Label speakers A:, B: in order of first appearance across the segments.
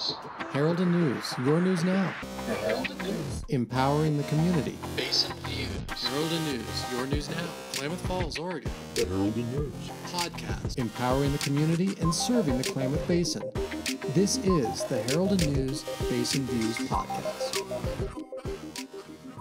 A: News.
B: Herald and News, your news now.
A: The Herald and News.
B: Empowering the community.
A: Basin Views.
B: Herald and News, your news now. Klamath Falls, Oregon.
C: The Herald and News.
B: Podcast. Empowering the community and serving the Klamath Basin. This is the Herald and News Basin Views podcast.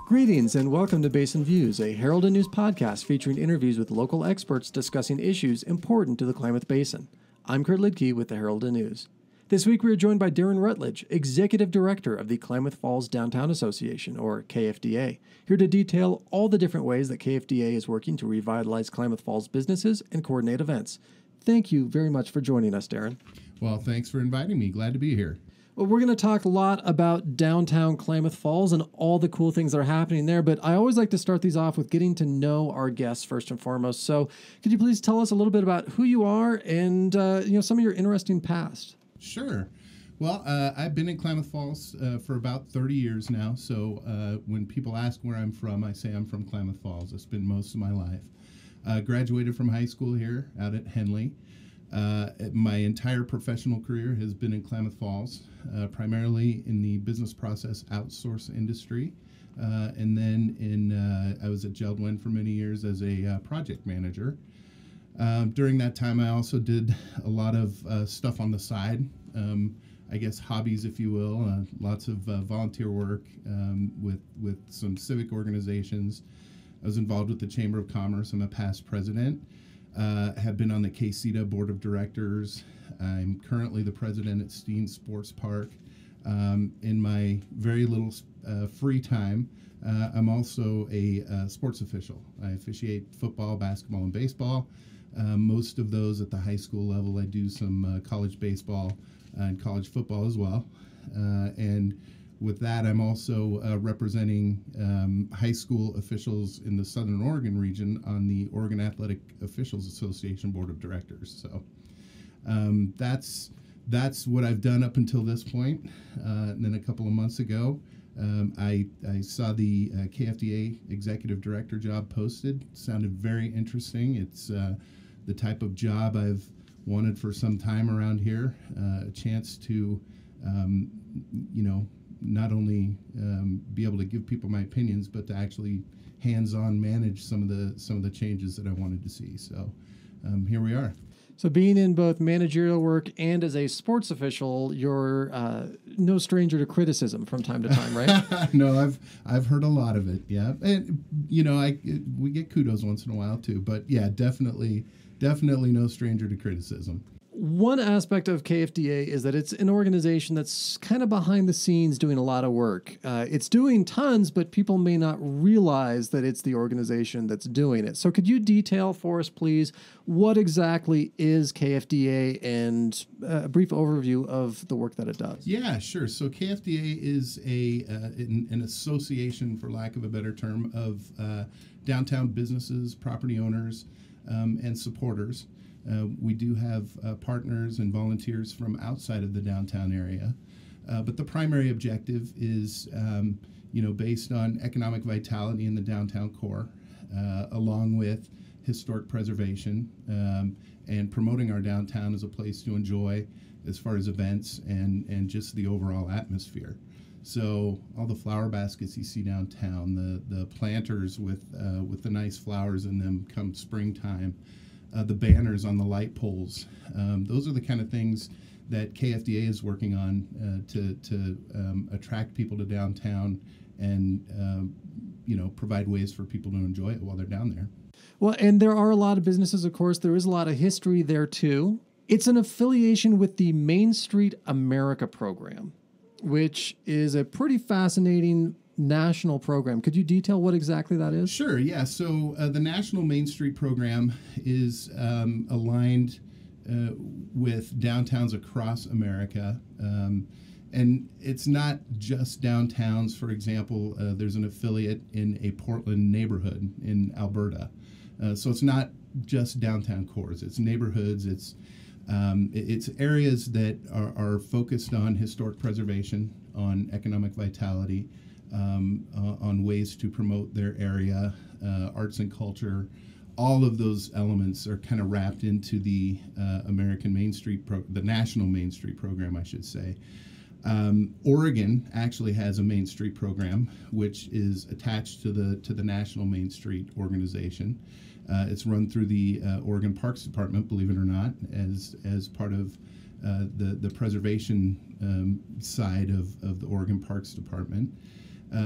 B: Greetings and welcome to Basin Views, a Herald and News podcast featuring interviews with local experts discussing issues important to the Klamath Basin. I'm Kurt Liedtke with the Herald and News. This week we are joined by Darin Rutledge, Executive Director of the Klamath Falls Downtown Association, or KFDA, here to detail all the different ways that KFDA is working to revitalize Klamath Falls businesses and coordinate events. Thank you very much for joining us, Darin.
D: Well, thanks for inviting me. Glad to be here.
B: Well, we're going to talk a lot about downtown Klamath Falls and all the cool things that are happening there, but I always like to start these off with getting to know our guests first and foremost. So could you please tell us a little bit about who you are and some of your interesting past?
D: Sure. Well, I've been in Klamath Falls for about 30 years now. So when people ask where I'm from, I say I'm from Klamath Falls. I spent most of my life. Graduated from high school here out at Henley. My entire professional career has been in Klamath Falls, primarily in the business process outsource industry. And then I was at Geldwin for many years as a project manager. During that time, I also did a lot of stuff on the side, I guess hobbies, if you will, lots of volunteer work with some civic organizations. I was involved with the Chamber of Commerce. I'm a past president. Have been on the KCDA Board of Directors. I'm currently the president at Steen Sports Park. In my very little free time, I'm also a sports official. I officiate football, basketball, and baseball. Most of those at the high school level. I do some college baseball and college football as well. And with that, I'm also representing high school officials in the Southern Oregon region on the Oregon Athletic Officials Association Board of Directors. So that's what I've done up until this point. And then a couple of months ago, I saw the KFDA Executive Director job posted. Sounded very interesting. It's the type of job I've wanted for some time around here. A chance to, not only be able to give people my opinions, but to actually hands-on manage some of the changes that I wanted to see. So here we are.
B: So being in both managerial work and as a sports official, you're no stranger to criticism from time to time, right?
D: No, I've heard a lot of it. Yeah, and we get kudos once in a while too. But yeah, definitely no stranger to criticism.
B: One aspect of KFDA is that it's an organization that's kind of behind the scenes doing a lot of work. It's doing tons, but people may not realize that it's the organization that's doing it. So could you detail for us, please, what exactly is KFDA and a brief overview of the work that it does?
D: Yeah, sure. So KFDA is an association, for lack of a better term, of downtown businesses, property owners, and supporters. We do have partners and volunteers from outside of the downtown area, but the primary objective is, based on economic vitality in the downtown core, along with historic preservation and promoting our downtown as a place to enjoy as far as events and just the overall atmosphere. So all the flower baskets you see downtown, the planters with the nice flowers in them come springtime, the banners on the light poles. Those are the kind of things that KFDA is working on to attract people to downtown and provide ways for people to enjoy it while they're down there.
B: Well, and there are a lot of businesses, of course. There is a lot of history there, too. It's an affiliation with the Main Street America program, which is a pretty fascinating national program. Could you detail what exactly that is?
D: Sure, yeah. So the National Main Street program is aligned with downtowns across America. And it's not just downtowns. For example, there's an affiliate in a Portland neighborhood in Alberta. So it's not just downtown cores. It's neighborhoods. It's areas that are focused on historic preservation, on economic vitality, on ways to promote their area, arts and culture. All of those elements are kind of wrapped into the American Main Street, the National Main Street program, I should say. Oregon actually has a Main Street program, which is attached to the National Main Street organization. It's run through the Oregon Parks Department, believe it or not, as part of the preservation side of the Oregon Parks Department.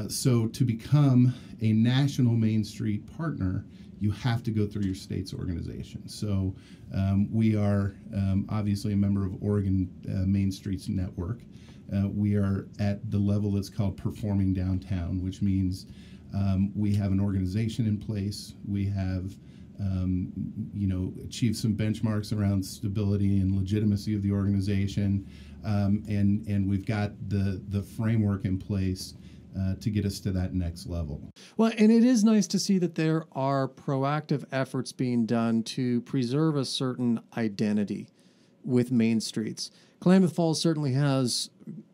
D: So to become a national Main Street partner, you have to go through your state's organization. So we are obviously a member of Oregon Main Streets Network. We are at the level that's called Performing Downtown, which means we have an organization in place. We have achieved some benchmarks around stability and legitimacy of the organization, and we've got the framework in place to get us to that next level.
B: Well, and it is nice to see that there are proactive efforts being done to preserve a certain identity with Main Streets. Klamath Falls certainly has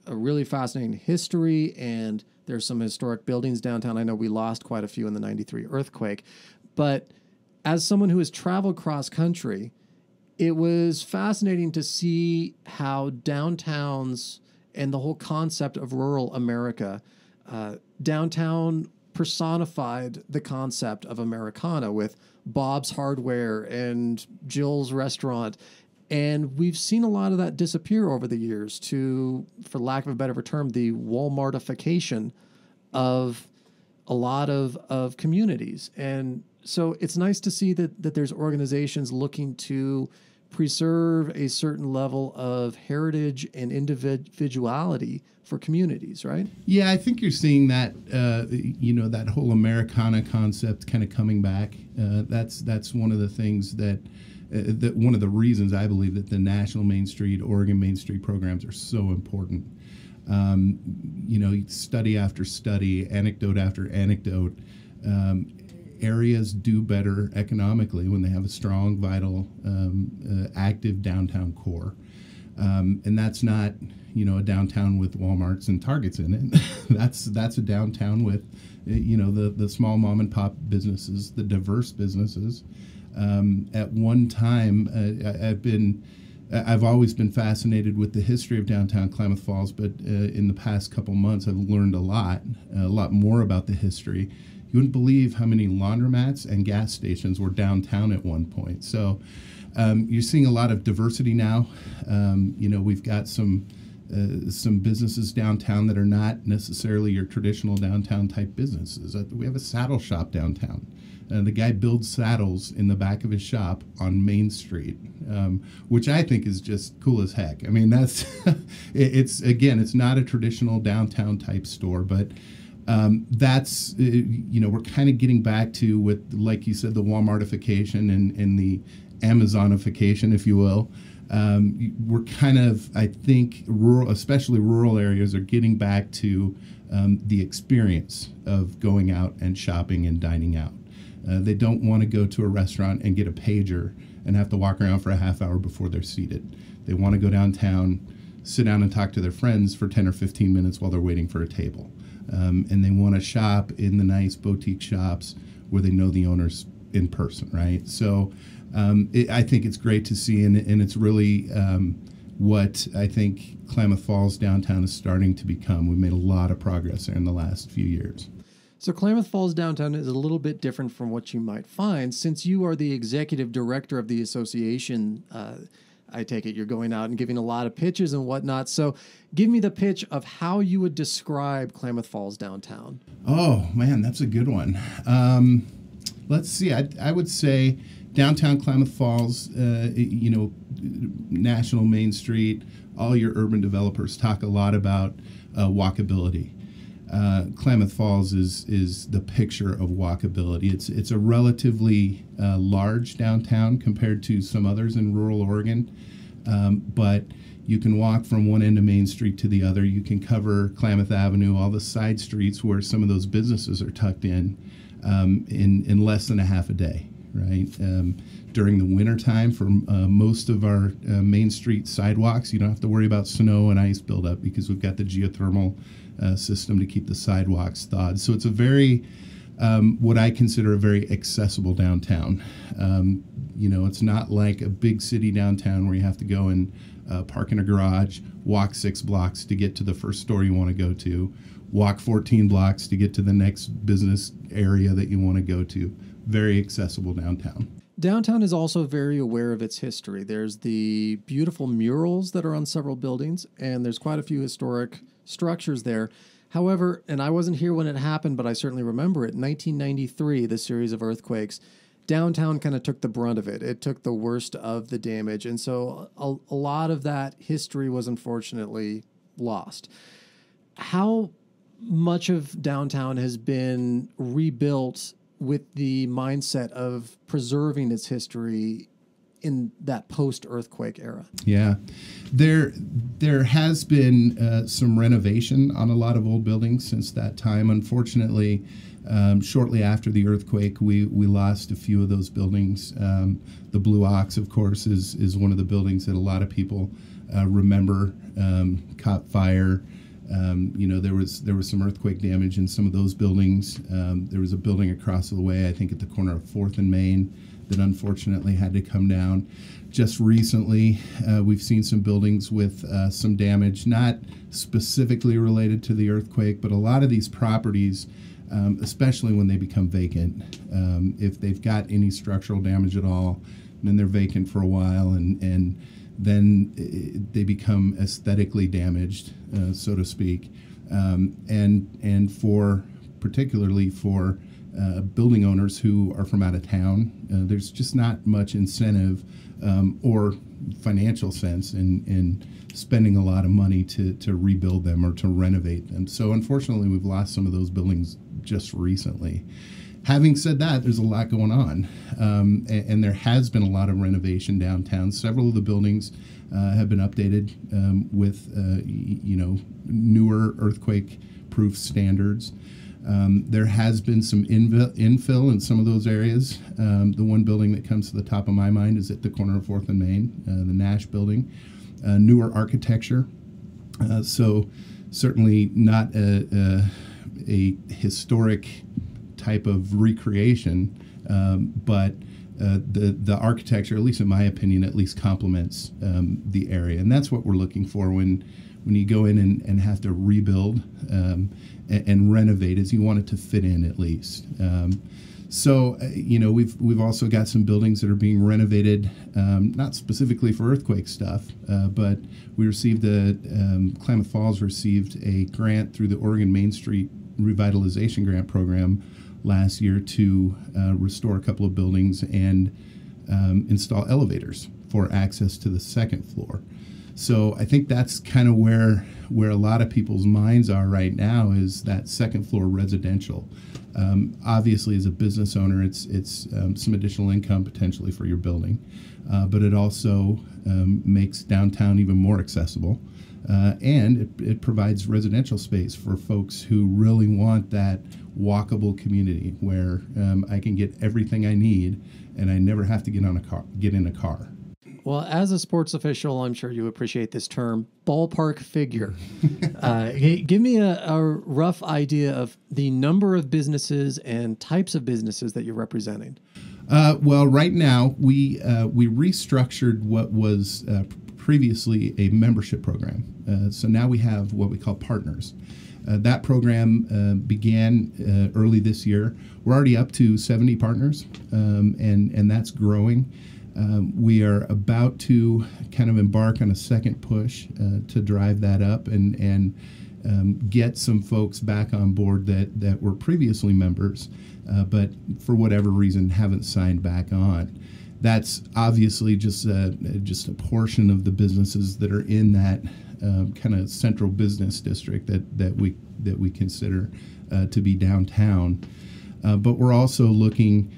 B: a really fascinating history, and there's some historic buildings downtown. I know we lost quite a few in the 93 earthquake, but as someone who has traveled cross country, it was fascinating to see how downtowns and the whole concept of rural America, downtown personified the concept of Americana with Bob's Hardware and Jill's Restaurant. And we've seen a lot of that disappear over the years to, for lack of a better term, the Walmartification of a lot of communities. And so it's nice to see that there's organizations looking to preserve a certain level of heritage and individuality for communities, right?
D: Yeah, I think you're seeing that, that whole Americana concept kind of coming back. That's one of the things that one of the reasons I believe that the National Main Street, Oregon Main Street programs are so important. Study after study, anecdote after anecdote, areas do better economically when they have a strong, vital, active downtown core. And that's not, a downtown with Walmarts and Targets in it. that's a downtown with, the small mom and pop businesses, the diverse businesses. At one time, I've always been fascinated with the history of downtown Klamath Falls, but in the past couple months, I've learned a lot more about the history. You wouldn't believe how many laundromats and gas stations were downtown at one point. So you're seeing a lot of diversity now. We've got some businesses downtown that are not necessarily your traditional downtown type businesses. We have a saddle shop downtown. The guy builds saddles in the back of his shop on Main Street, which I think is just cool as heck. I mean, that's it's not a traditional downtown type store, but that's we're kind of getting back to with, like you said, the Walmartification and the Amazonification, if you will. We're kind of, I think, especially rural areas, are getting back to the experience of going out and shopping and dining out. They don't want to go to a restaurant and get a pager and have to walk around for a half hour before they're seated. They want to go downtown, sit down and talk to their friends for 10 or 15 minutes while they're waiting for a table. And they want to shop in the nice boutique shops where they know the owners in person, right? So I think it's great to see, and it's really what I think Klamath Falls downtown is starting to become. We've made a lot of progress there in the last few years.
B: So Klamath Falls Downtown is a little bit different from what you might find. Since you are the executive director of the association, I take it you're going out and giving a lot of pitches and whatnot. So give me the pitch of how you would describe Klamath Falls Downtown.
D: Oh, man, that's a good one. Let's see. I would say downtown Klamath Falls, National Main Street, all your urban developers talk a lot about walkability. Klamath Falls is the picture of walkability. It's a relatively large downtown compared to some others in rural Oregon, but you can walk from one end of Main Street to the other. You can cover Klamath Avenue, all the side streets where some of those businesses are tucked in less than a half a day, right? During the wintertime, for most of our Main Street sidewalks, you don't have to worry about snow and ice buildup because we've got the geothermal system to keep the sidewalks thawed. So it's a very, what I consider a very accessible downtown. It's not like a big city downtown where you have to go and park in a garage, walk 6 blocks to get to the first store you want to go to, walk 14 blocks to get to the next business area that you want to go to. Very accessible downtown.
B: Downtown is also very aware of its history. There's the beautiful murals that are on several buildings, and there's quite a few historic structures there. However, and I wasn't here when it happened, but I certainly remember it, 1993, the series of earthquakes, downtown kind of took the brunt of it. It took the worst of the damage. And so a lot of that history was unfortunately lost. How much of downtown has been rebuilt with the mindset of preserving its history in that post-earthquake era?
D: Yeah, there has been some renovation on a lot of old buildings since that time. Unfortunately, shortly after the earthquake, we lost a few of those buildings. The Blue Ox, of course, is one of the buildings that a lot of people remember. Caught fire. There was some earthquake damage in some of those buildings. There was a building across the way, I think at the corner of 4th and Main, that unfortunately had to come down. Just recently, we've seen some buildings with some damage, not specifically related to the earthquake, but a lot of these properties, especially when they become vacant, if they've got any structural damage at all, then they're vacant for a while, and then they become aesthetically damaged, so to speak, and particularly for building owners who are from out of town, there's just not much incentive or financial sense in spending a lot of money to rebuild them or to renovate them. So unfortunately, we've lost some of those buildings just recently. Having said that, there's a lot going on, and there has been a lot of renovation downtown. Several of the buildings have been updated with newer earthquake-proof standards. There has been some infill in some of those areas. The one building that comes to the top of my mind is at the corner of 4th and Main, the Nash building. Newer architecture, so certainly not a historic type of recreation, but the architecture, at least in my opinion, at least complements the area. And that's what we're looking for when you go in and have to rebuild and renovate, is you want it to fit in at least. We've also got some buildings that are being renovated, not specifically for earthquake stuff, but we received Klamath Falls received a grant through the Oregon Main Street Revitalization Grant Program last year to restore a couple of buildings and install elevators for access to the second floor. So I think that's kind of where a lot of people's minds are right now, is that second floor residential. Obviously, as a business owner, it's some additional income potentially for your building, but it also makes downtown even more accessible, and it provides residential space for folks who really want that walkable community where I can get everything I need and I never have to get in a car.
B: Well, as a sports official, I'm sure you appreciate this term, ballpark figure. Give me a rough idea of the number of businesses and types of businesses that you're representing.
D: Well, right now, we restructured what was previously a membership program. So now we have what we call partners. That program began early this year. We're already up to 70 partners, and that's growing. We are about to kind of embark on a second push to drive that up and get some folks back on board that were previously members, but for whatever reason haven't signed back on. That's obviously just a portion of the businesses that are in that kind of central business district that we consider to be downtown. But we're also looking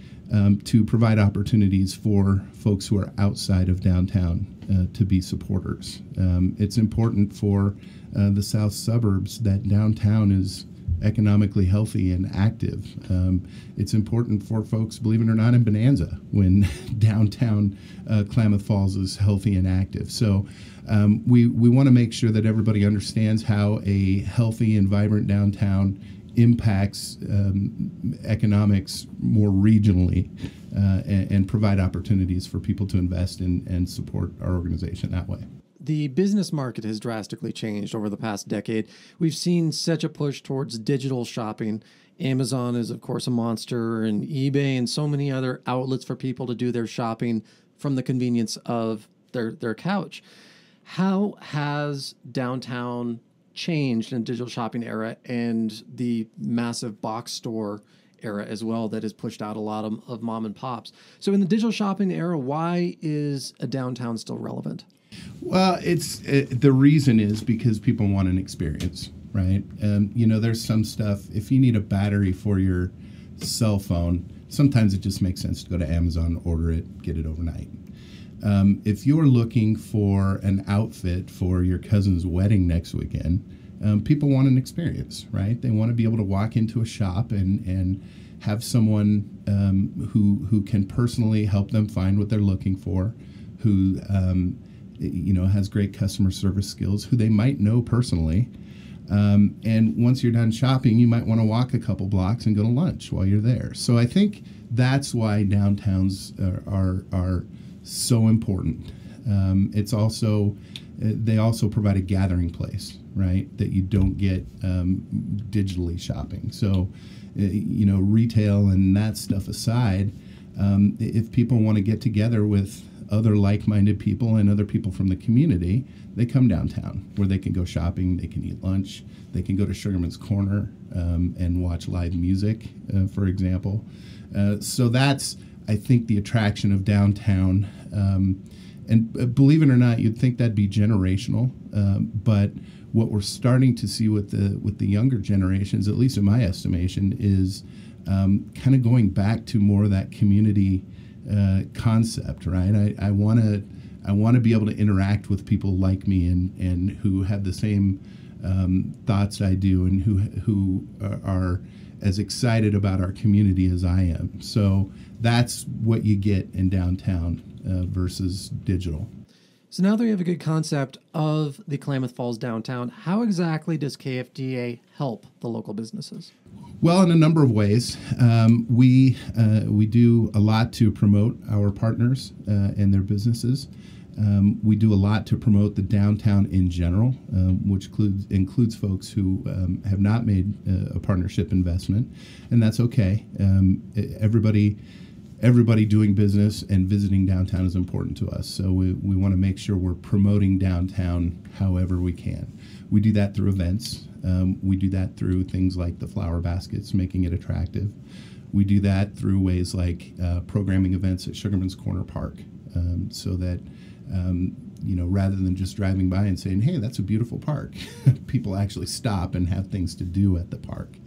D: to provide opportunities for folks who are outside of downtown to be supporters. It's important for the south suburbs that downtown is economically healthy and active. It's important for folks, believe it or not, in Bonanza when downtown Klamath Falls is healthy and active. So we want to make sure that everybody understands how a healthy and vibrant downtown impacts economics more regionally and provide opportunities for people to invest in and support our organization that way.
B: The business market has drastically changed over the past decade. We've seen such a push towards digital shopping. Amazon is, of course, a monster, and eBay and so many other outlets for people to do their shopping from the convenience of their couch. How has downtown changed in the digital shopping era and the massive box store era as well that has pushed out a lot of mom and pops? So in the digital shopping era, why is a downtown still relevant?
D: Well, the reason is because people want an experience, right? There's some stuff, if you need a battery for your cell phone, sometimes it just makes sense to go to Amazon, order it, get it overnight. If you're looking for an outfit for your cousin's wedding next weekend, people want an experience, right? They want to be able to walk into a shop and have someone who can personally help them find what they're looking for, who has great customer service skills, who they might know personally. And once you're done shopping, you might want to walk a couple blocks and go to lunch while you're there. So I think that's why downtowns are so important. It's also, they also provide a gathering place, right, that you don't get digitally shopping. So, retail and that stuff aside, if people want to get together with other like-minded people and other people from the community, they come downtown where they can go shopping, they can eat lunch, they can go to Sugarman's Corner and watch live music, for example. So that's, I think, the attraction of downtown. And believe it or not, you'd think that'd be generational, but what we're starting to see with the younger generations, at least in my estimation, is kind of going back to more of that community concept, right? I want to be able to interact with people like me and who have the same thoughts I do, and who are as excited about our community as I am. So that's what you get in downtown versus digital.
B: So now that we have a good concept of the Klamath Falls downtown, how exactly does KFDA help the local businesses?
D: Well, in a number of ways. We do a lot to promote our partners and their businesses. We do a lot to promote the downtown in general, which includes folks who have not made a partnership investment, and that's okay. Everybody doing business and visiting downtown is important to us, so we want to make sure we're promoting downtown however we can. We do that through events. We do that through things like the flower baskets, making it attractive. We do that through ways like programming events at Sugarman's Corner Park, so that rather than just driving by and saying, "Hey, that's a beautiful park," people actually stop and have things to do at the park.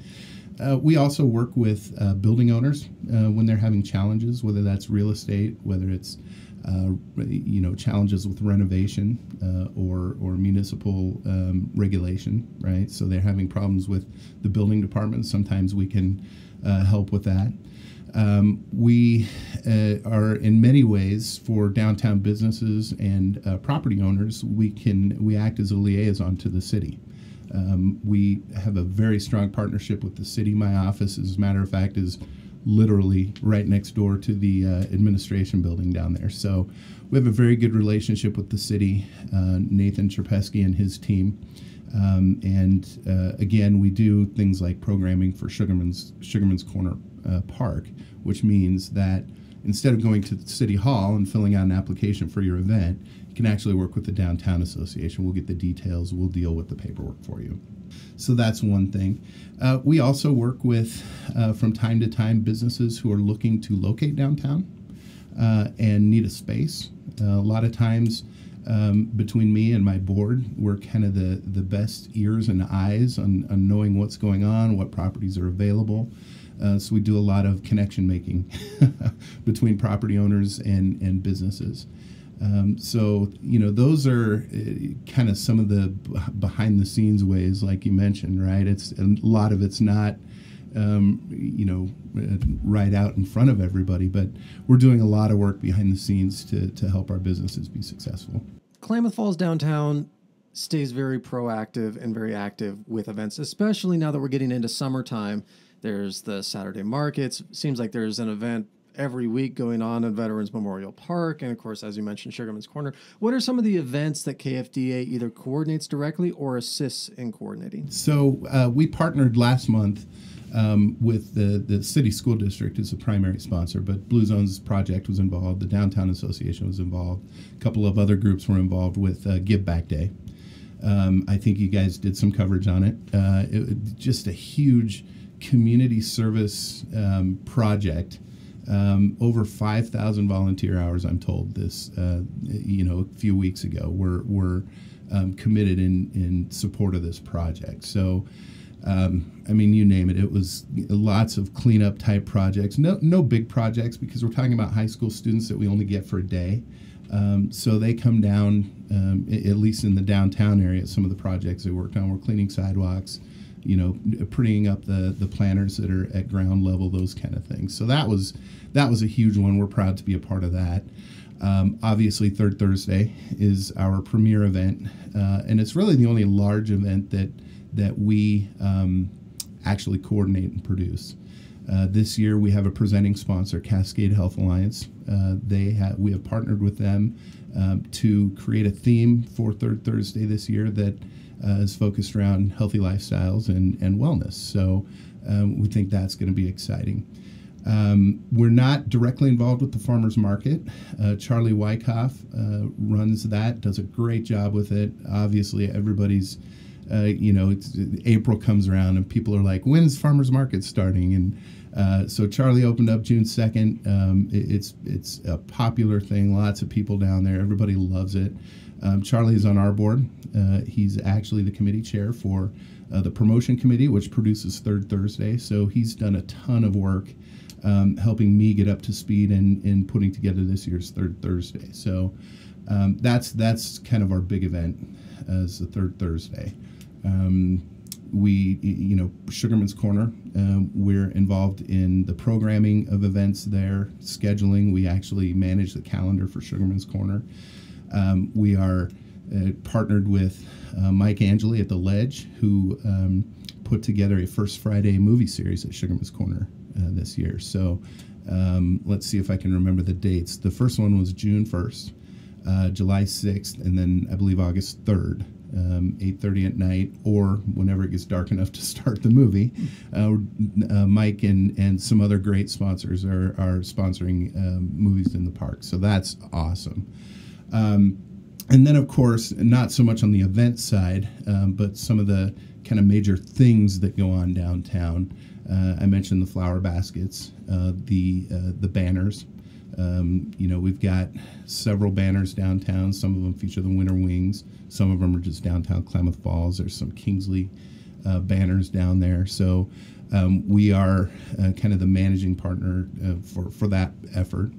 D: We also work with building owners when they're having challenges, whether that's real estate, whether it's challenges with renovation or municipal regulation, right? So they're having problems with the building department. Sometimes we can help with that. We are, in many ways, for downtown businesses and property owners, we act as a liaison to the city. We have a very strong partnership with the city. My office, as a matter of fact, is literally right next door to the administration building down there. So we have a very good relationship with the city, Nathan Cherpesky and his team. Again, we do things like programming for Sugarman's Corner Park, which means that instead of going to City Hall and filling out an application for your event, you can actually work with the Downtown Association. We'll get the details. We'll deal with the paperwork for you. So that's one thing. We also work with, from time to time, businesses who are looking to locate downtown and need a space. A lot of times, between me and my board, we're kind of the best ears and eyes on knowing what's going on, what properties are available. So we do a lot of connection making between property owners and businesses. So, those are kind of some of the behind the scenes ways, like you mentioned, right? A lot of it's not, right out in front of everybody, but we're doing a lot of work behind the scenes to help our businesses be successful.
B: Klamath Falls downtown stays very proactive and very active with events, especially now that we're getting into summertime. There's the Saturday markets. Seems like there's an event every week going on in Veterans Memorial Park. And of course, as you mentioned, Sugarman's Corner. What are some of the events that KFDA either coordinates directly or assists in coordinating?
D: So we partnered last month with the city school district as a primary sponsor, but Blue Zones Project was involved, the Downtown Association was involved, a couple of other groups were involved with Give Back Day. I think you guys did some coverage on it. Just a huge community service project. Over 5,000 volunteer hours, I'm told, this a few weeks ago were committed in support of this project. So you name it. It was lots of cleanup type projects. No big projects, because we're talking about high school students that we only get for a day. So they come down, at least in the downtown area. Some of the projects they worked on were cleaning sidewalks, prettying up the planters that are at ground level, those kind of things. So that was a huge one. We're proud to be a part of that. Obviously, Third Thursday is our premier event, and it's really the only large event that we actually coordinate and produce. This year we have a presenting sponsor, Cascade Health Alliance. We have partnered with them to create a theme for Third Thursday this year that is focused around healthy lifestyles and wellness. So we think that's going to be exciting. We're not directly involved with the farmers market. Charlie Wyckoff runs that, does a great job with it. Obviously, everybody's April comes around and people are like, when's farmers market starting? And so Charlie opened up June 2nd. It's a popular thing. Lots of people down there. Everybody loves it. Charlie is on our board. He's actually the committee chair for the promotion committee, which produces Third Thursday. So he's done a ton of work helping me get up to speed in putting together this year's Third Thursday. So that's kind of our big event as the Third Thursday. Sugarman's Corner, we're involved in the programming of events there, scheduling. We actually manage the calendar for Sugarman's Corner. We are partnered with Mike Angeli at The Ledge, who put together a First Friday movie series at Sugarman's Corner this year. So let's see if I can remember the dates. The first one was June 1st, July 6th, and then I believe August 3rd. 8:30 at night, or whenever it gets dark enough to start the movie. Mike and some other great sponsors are sponsoring movies in the park, so that's awesome. And then, of course, not so much on the event side, but some of the kind of major things that go on downtown. I mentioned the flower baskets, the banners. We've got several banners downtown. Some of them feature the Winter Wings. Some of them are just downtown Klamath Falls. There's some Kingsley banners down there. So we are kind of the managing partner for that effort.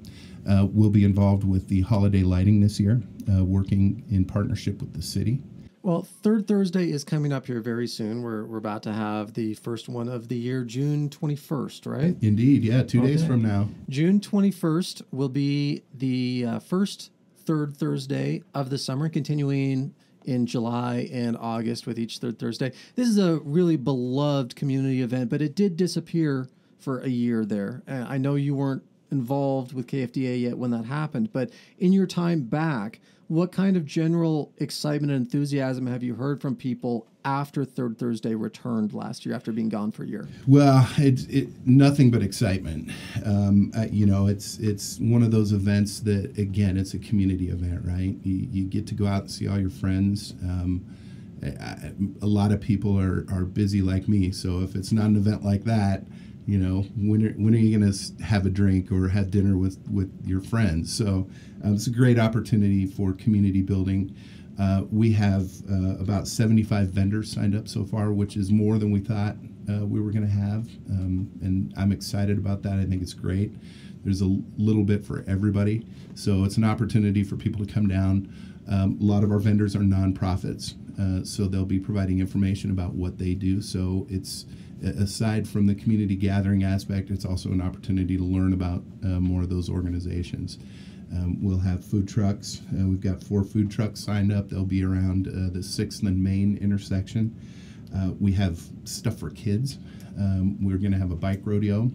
D: We'll be involved with the holiday lighting this year, working in partnership with the city.
B: Well, Third Thursday is coming up here very soon. We're about to have the first one of the year, June 21st, right?
D: Indeed, yeah, 2 days from now.
B: June 21st will be the first Third Thursday of the summer, continuing in July and August with each Third Thursday. This is a really beloved community event, but it did disappear for a year there. I know you weren't involved with KFDA yet when that happened, but in your time back, what kind of general excitement and enthusiasm have you heard from people after Third Thursday returned last year, after being gone for a year?
D: Well, it's nothing but excitement. It's one of those events that, again, it's a community event, right? You get to go out and see all your friends. A lot of people are busy like me, so if it's not an event like that, when are you going to have a drink or have dinner with your friends? So it's a great opportunity for community building. We have about 75 vendors signed up so far, which is more than we thought we were going to have. And I'm excited about that. I think it's great. There's a little bit for everybody. So it's an opportunity for people to come down. A lot of our vendors are nonprofits, so they'll be providing information about what they do. So it's, aside from the community gathering aspect, it's also an opportunity to learn about more of those organizations. We'll have food trucks. We've got 4 food trucks signed up. They'll be around the 6th and Main intersection. We have stuff for kids. We're going to have a bike rodeo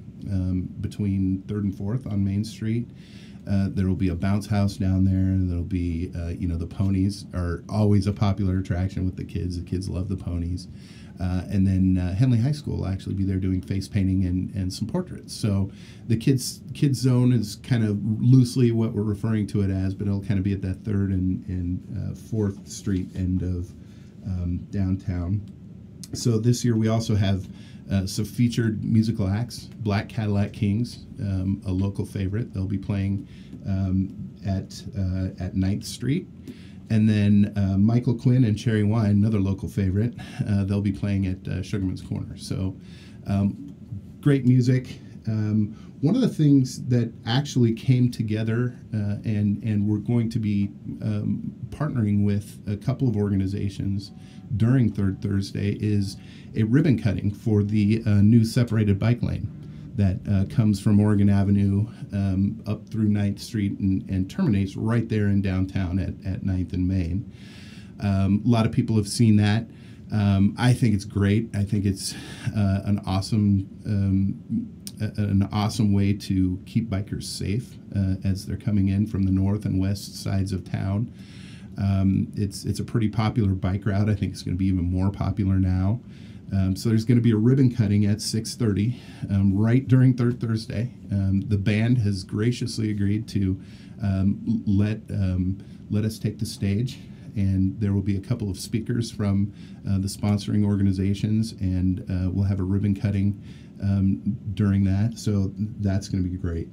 D: between 3rd and 4th on Main Street. There will be a bounce house down there. There'll be, the ponies are always a popular attraction with the kids. The kids love the ponies. And then Henley High School will actually be there doing face painting and some portraits. So the kids zone is kind of loosely what we're referring to it as, but it'll kind of be at that 3rd and 4th Street end of downtown. So this year we also have some featured musical acts. Black Cadillac Kings, a local favorite. They'll be playing at 9th Street. And then Michael Quinn and Cherry Wine, another local favorite, they'll be playing at Sugarman's Corner. So great music. One of the things that actually came together and we're going to be partnering with a couple of organizations during Third Thursday is a ribbon cutting for the new separated bike lane that comes from Oregon Avenue up through 9th Street and terminates right there in downtown at 9th and Main. A lot of people have seen that. I think it's great. I think it's an awesome way to keep bikers safe as they're coming in from the north and west sides of town. It's a pretty popular bike route. I think it's going to be even more popular now. So there's going to be a ribbon cutting at 6:30 right during Third Thursday. The band has graciously agreed to let us take the stage, and there will be a couple of speakers from the sponsoring organizations, and we'll have a ribbon cutting during that. So that's going to be great.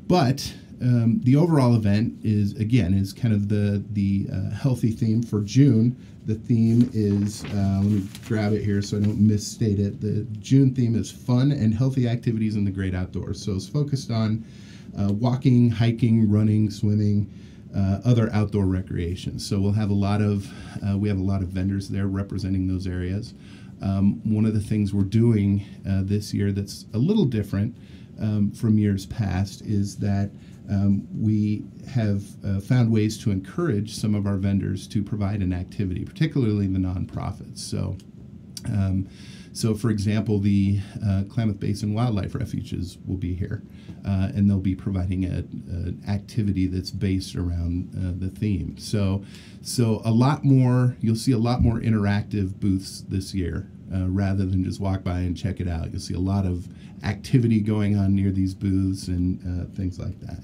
D: But the overall event is kind of the healthy theme for June. The theme is, let me grab it here so I don't misstate it. The June theme is fun and healthy activities in the great outdoors. So it's focused on walking, hiking, running, swimming, other outdoor recreation. So we'll have we have a lot of vendors there representing those areas. One of the things we're doing this year that's a little different from years past is that we have found ways to encourage some of our vendors to provide an activity, particularly the nonprofits. So for example, the Klamath Basin Wildlife Refuges will be here, and they'll be providing an activity that's based around the theme. So a lot more, you'll see a lot more interactive booths this year, rather than just walk by and check it out. You'll see a lot of activity going on near these booths and things like that.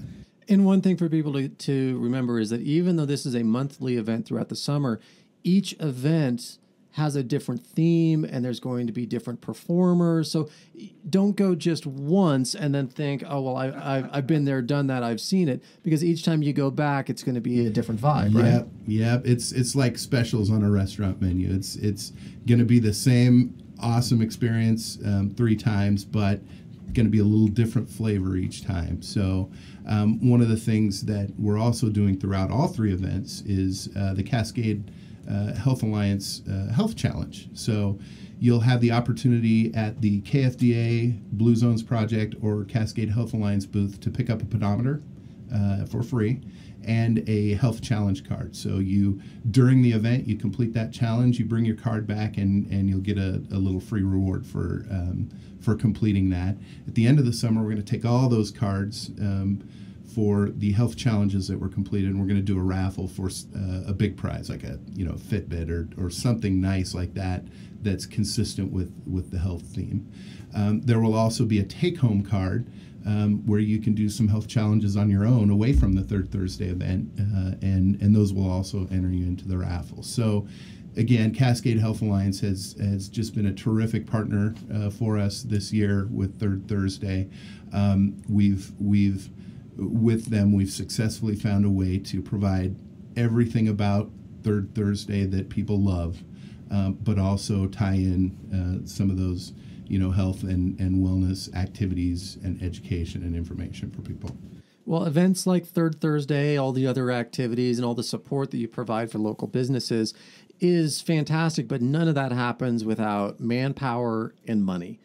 B: And one thing for people to remember is that even though this is a monthly event throughout the summer, each event has a different theme and there's going to be different performers. So don't go just once and then think, oh, well, I've been there, done that, I've seen it. Because each time you go back, it's going to be a different vibe, right?
D: Yep. It's like specials on a restaurant menu. It's going to be the same awesome experience 3 times, but going to be a little different flavor each time. So one of the things that we're also doing throughout all 3 events is the Cascade Health Alliance Health Challenge. So you'll have the opportunity at the KFDA Blue Zones Project or Cascade Health Alliance booth to pick up a pedometer for free and a health challenge card. So during the event, you complete that challenge, you bring your card back, and you'll get a little free reward for completing that. At the end of the summer, we're going to take all those cards for the health challenges that were completed, and we're going to do a raffle for a big prize, like a Fitbit or something nice like that that's consistent with the health theme. There will also be a take-home card where you can do some health challenges on your own away from the Third Thursday event, and those will also enter you into the raffle. So again, Cascade Health Alliance has just been a terrific partner for us this year with Third Thursday. With them, we've successfully found a way to provide everything about Third Thursday that people love, but also tie in some of those health and wellness activities and education and information for people.
B: Well, events like Third Thursday, all the other activities and all the support that you provide for local businesses is fantastic, but none of that happens without manpower and money.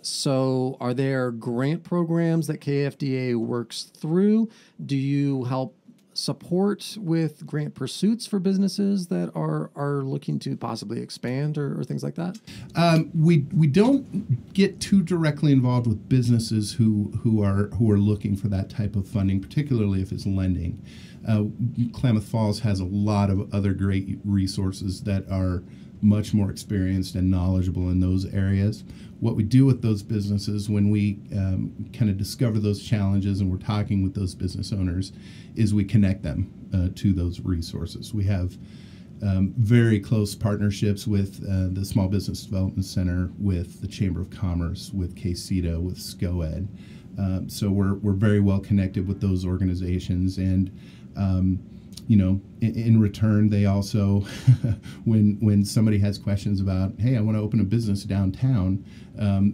B: So are there grant programs that KFDA works through? Do you help support with grant pursuits for businesses that are looking to possibly expand or things like that?
D: We don't get too directly involved with businesses who are looking for that type of funding, particularly if it's lending. Klamath Falls has a lot of other great resources that are much more experienced and knowledgeable in those areas. What we do with those businesses when we kind of discover those challenges and we're talking with those business owners is we connect them to those resources. We have very close partnerships with the Small Business Development Center, with the Chamber of Commerce, with KCEDA, with SCOED. So we're very well connected with those organizations, and in return, they also, when somebody has questions about, hey, I want to open a business downtown,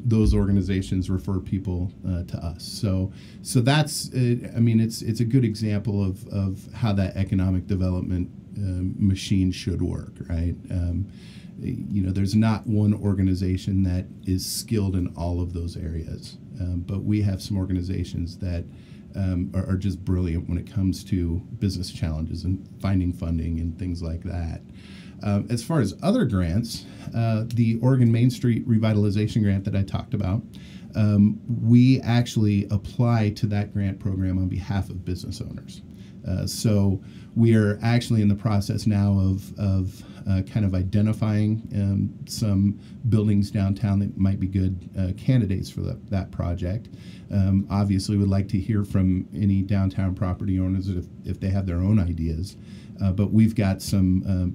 D: those organizations refer people to us. So that's, it's a good example of how that economic development machine should work, right? There's not one organization that is skilled in all of those areas, but we have some organizations that are just brilliant when it comes to business challenges and finding funding and things like that. As far as other grants, the Oregon Main Street Revitalization Grant that I talked about, we actually apply to that grant program on behalf of business owners. So we are actually in the process now of kind of identifying some buildings downtown that might be good candidates for that project. Obviously, we'd like to hear from any downtown property owners if they have their own ideas. But we've got some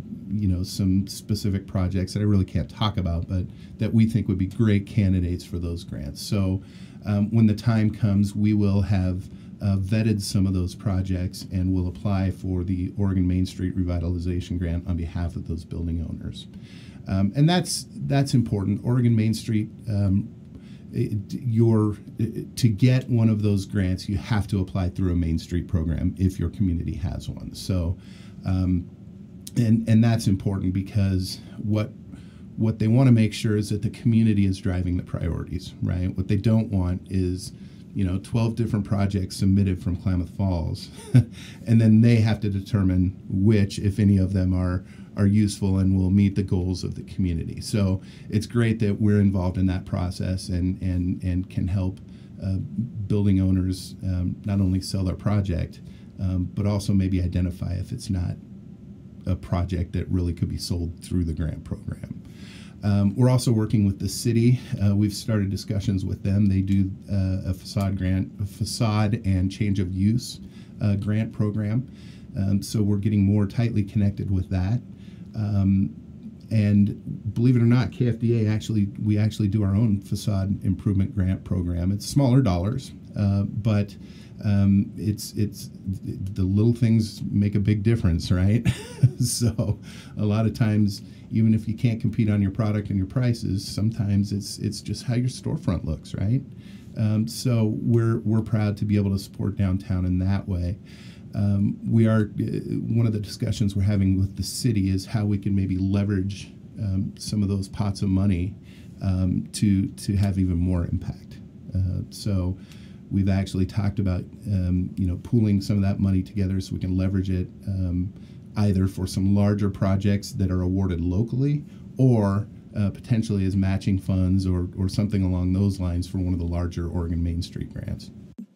D: specific projects that I really can't talk about, but that we think would be great candidates for those grants. So when the time comes, we will have vetted some of those projects and will apply for the Oregon Main Street Revitalization Grant on behalf of those building owners. And that's important. Oregon Main Street, to get one of those grants, you have to apply through a Main Street program if your community has one. So, and that's important because what they want to make sure is that the community is driving the priorities, right? What they don't want is 12 different projects submitted from Klamath Falls, and then they have to determine which, if any of them are useful and will meet the goals of the community. So it's great that we're involved in that process and can help building owners not only sell their project, but also maybe identify if it's not a project that really could be sold through the grant program. We're also working with the city. We've started discussions with them. They do a facade and change of use grant program. So we're getting more tightly connected with that. And believe it or not, KFDA we actually do our own facade improvement grant program. It's smaller dollars, but it's the little things make a big difference, right? So a lot of times, even if you can't compete on your product and your prices, sometimes it's just how your storefront looks, right? So we're proud to be able to support downtown in that way. We are one of the discussions we're having with the city is how we can maybe leverage some of those pots of money to have even more impact. So we've actually talked about pooling some of that money together so we can leverage it either for some larger projects that are awarded locally or potentially as matching funds or something along those lines for one of the larger Oregon Main Street grants.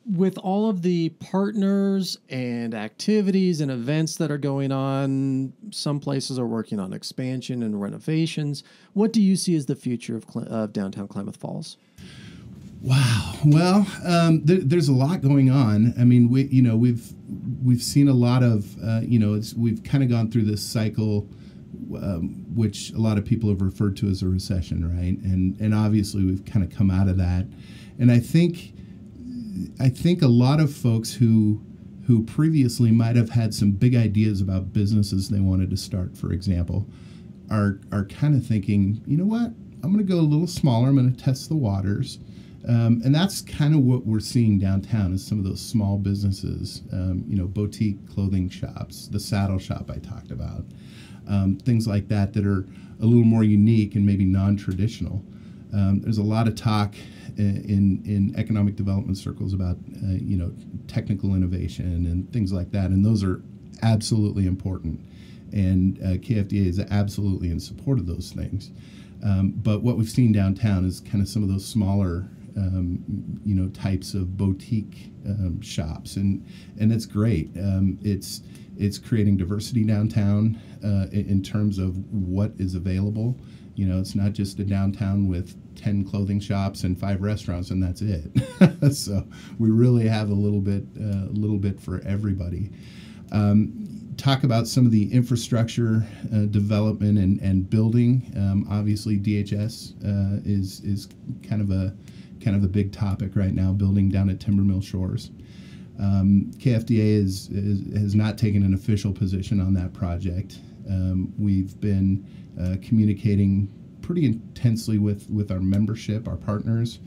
B: With all of the partners and activities and events that are going on, some places are working on expansion and renovations. What do you see as the future of downtown Klamath Falls?
D: Wow. Well, there's a lot going on. I mean, we've seen a lot of we've kind of gone through this cycle, which a lot of people have referred to as a recession, right? And obviously we've kind of come out of that. And I think a lot of folks who previously might have had some big ideas about businesses they wanted to start, for example, are kind of thinking, you know what, I'm going to go a little smaller. I'm going to test the waters. And that's kind of what we're seeing downtown is some of those small businesses, boutique clothing shops, the saddle shop I talked about, things like that are a little more unique and maybe non-traditional. There's a lot of talk in economic development circles about technical innovation and things like that, and those are absolutely important. And KFDA is absolutely in support of those things. But what we've seen downtown is kind of some of those smaller types of boutique shops, and it's great. It's creating diversity downtown in terms of what is available. It's not just a downtown with 10 clothing shops and 5 restaurants and that's it. So we really have a little bit for everybody. Talk about some of the infrastructure development and building. Obviously, DHS is kind of a big topic right now. Building down at Timber Mill Shores. KFDA has not taken an official position on that project. We've been communicating pretty intensely with our membership, our partners.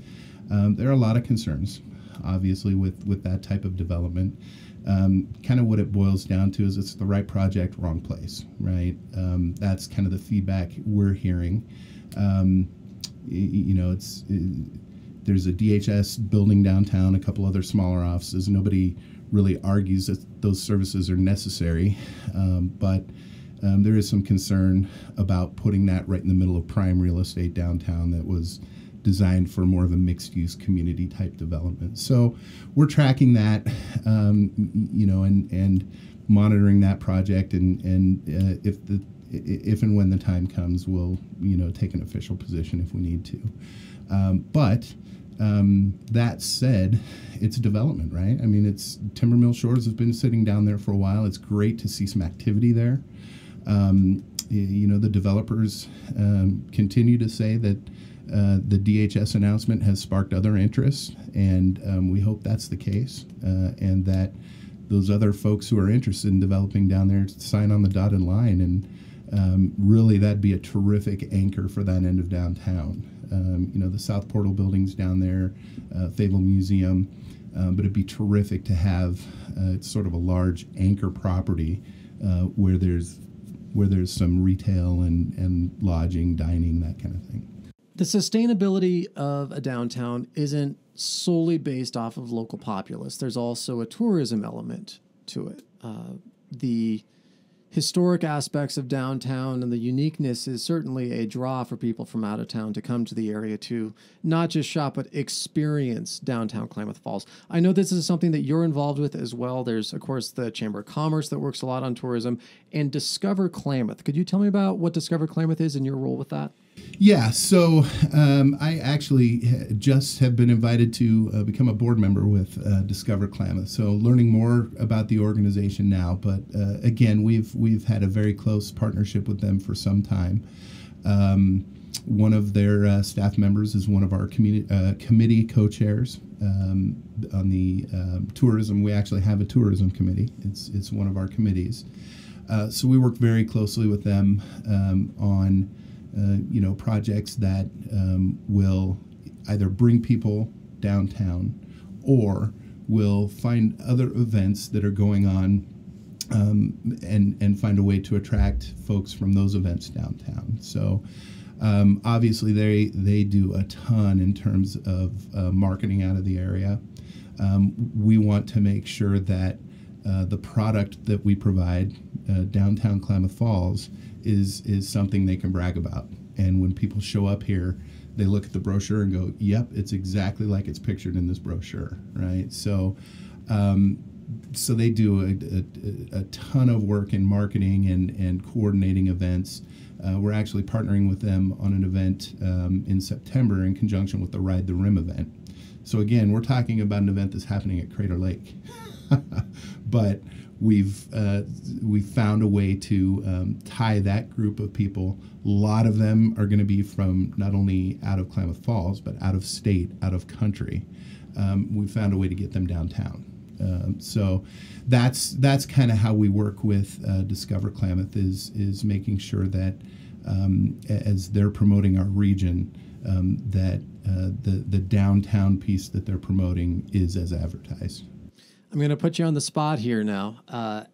D: There are a lot of concerns, obviously, with that type of development. Kind of what it boils down to is it's the right project, wrong place, right? That's kind of the feedback we're hearing. There's a DHS building downtown, a couple other smaller offices. Nobody really argues that those services are necessary, but there is some concern about putting that right in the middle of prime real estate downtown that was designed for more of a mixed-use community type development. So we're tracking that, and monitoring that project, and if and when the time comes, we'll take an official position if we need to. But that said, it's a development, right? I mean, it's Timber Mill Shores has been sitting down there for a while. It's great to see some activity there. The developers continue to say that the DHS announcement has sparked other interests, and we hope that's the case, and that those other folks who are interested in developing down there sign on the dotted line, and really that'd be a terrific anchor for that end of downtown. The South Portal buildings down there, Fable Museum, but it'd be terrific to have it's sort of a large anchor property where there's some retail and lodging, dining, that kind of thing.
B: The sustainability of a downtown isn't solely based off of local populace. There's also a tourism element to it. The historic aspects of downtown and the uniqueness is certainly a draw for people from out of town to come to the area to not just shop, but experience downtown Klamath Falls. I know this is something that you're involved with as well. There's, of course, the Chamber of Commerce that works a lot on tourism, and Discover Klamath. Could you tell me about what Discover Klamath is and your role with that?
D: Yeah, so I actually just have been invited to become a board member with Discover Klamath. So learning more about the organization now, but again, we've had a very close partnership with them for some time. One of their staff members is one of our committee co-chairs on the tourism. We actually have a tourism committee. It's one of our committees. So we work very closely with them on projects that will either bring people downtown or will find other events that are going on and find a way to attract folks from those events downtown. So obviously they do a ton in terms of marketing out of the area. We want to make sure that the product that we provide downtown Klamath Falls is something they can brag about. And when people show up here, they look at the brochure and go, yep, it's exactly like it's pictured in this brochure, right? So so they do a ton of work in marketing and coordinating events. We're actually partnering with them on an event in September in conjunction with the Ride the Rim event. So again, we're talking about an event that's happening at Crater Lake. But we've found a way to tie that group of people. A lot of them are going to be from not only out of Klamath Falls, but out of state, out of country. We found a way to get them downtown. So that's kind of how we work with Discover Klamath is making sure that as they're promoting our region, that the downtown piece that they're promoting is as advertised.
B: I'm going to put you on the spot here now.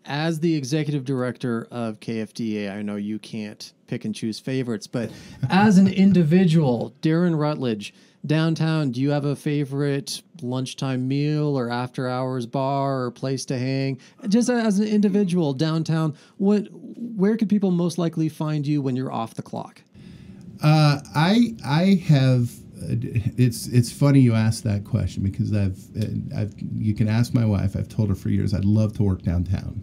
B: As the executive director of KFDA, I know you can't pick and choose favorites, but as an individual, Darin Rutledge, downtown, do you have a favorite lunchtime meal or after hours bar or place to hang? Just as an individual downtown, where could people most likely find you when you're off the clock?
D: I have. It's funny you asked that question because you can ask my wife. I've told her for years I'd love to work downtown,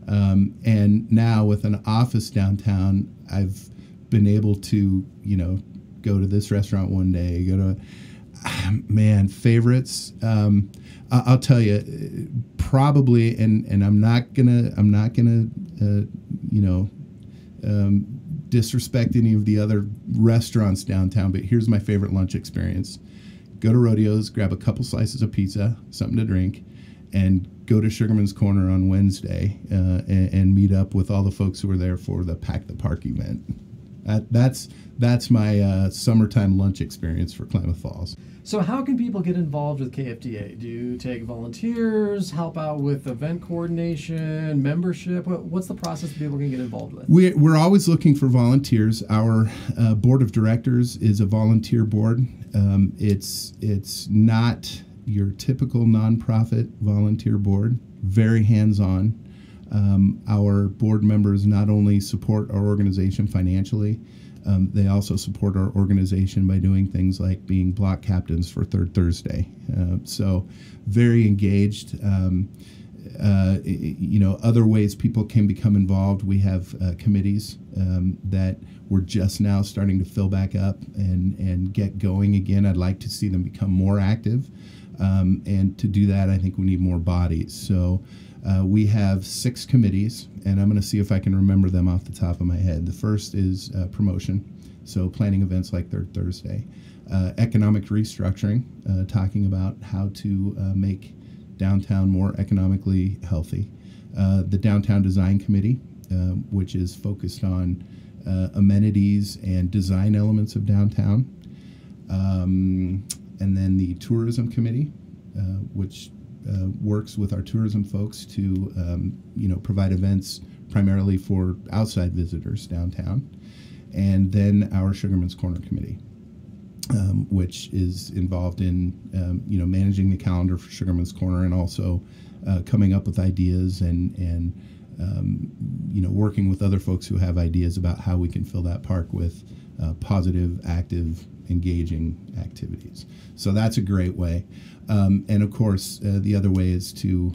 D: and now with an office downtown, I've been able to go to this restaurant one day. Favorites. I'll tell you, probably, and I'm not gonna disrespect any of the other restaurants downtown, but here's my favorite lunch experience. Go to Rodeo's, grab a couple slices of pizza, something to drink, and go to Sugarman's Corner on Wednesday and meet up with all the folks who were there for the Pack the Park event. That's my summertime lunch experience for Klamath Falls.
B: So how can people get involved with KFDA? Do you take volunteers, help out with event coordination, membership? What's the process that people can get involved with?
D: We're always looking for volunteers. Our board of directors is a volunteer board. It's not your typical nonprofit volunteer board, very hands-on. Our board members not only support our organization financially, they also support our organization by doing things like being block captains for Third Thursday. So very engaged. Other ways people can become involved. We have committees that we're just now starting to fill back up and get going again. I'd like to see them become more active. And to do that, I think we need more bodies. So we have 6 committees, and I'm going to see if I can remember them off the top of my head. The first is promotion, so planning events like Third Thursday. Economic restructuring, talking about how to make downtown more economically healthy. The Downtown Design Committee, which is focused on amenities and design elements of downtown. And then the Tourism Committee, which works with our tourism folks to provide events primarily for outside visitors downtown, and then our Sugarman's Corner Committee, which is involved in managing the calendar for Sugarman's Corner and also coming up with ideas and working with other folks who have ideas about how we can fill that park with positive, active, engaging activities. So that's a great way. And of course, the other way is to,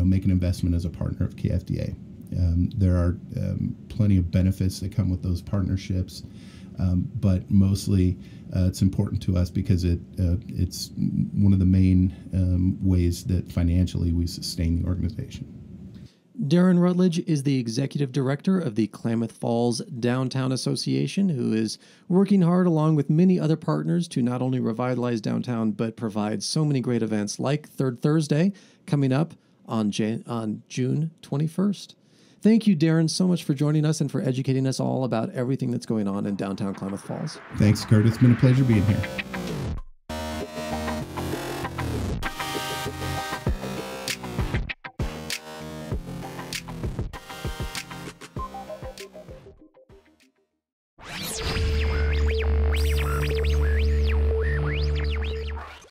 D: make an investment as a partner of KFDA. There are plenty of benefits that come with those partnerships, but mostly it's important to us because it's one of the main ways that financially we sustain the organization.
B: Darin Rutledge is the executive director of the Klamath Falls Downtown Association, who is working hard along with many other partners to not only revitalize downtown, but provide so many great events like Third Thursday coming up on June 21st. Thank you, Darin, so much for joining us and for educating us all about everything that's going on in downtown Klamath Falls.
D: Thanks, Kurt. It's been a pleasure being here.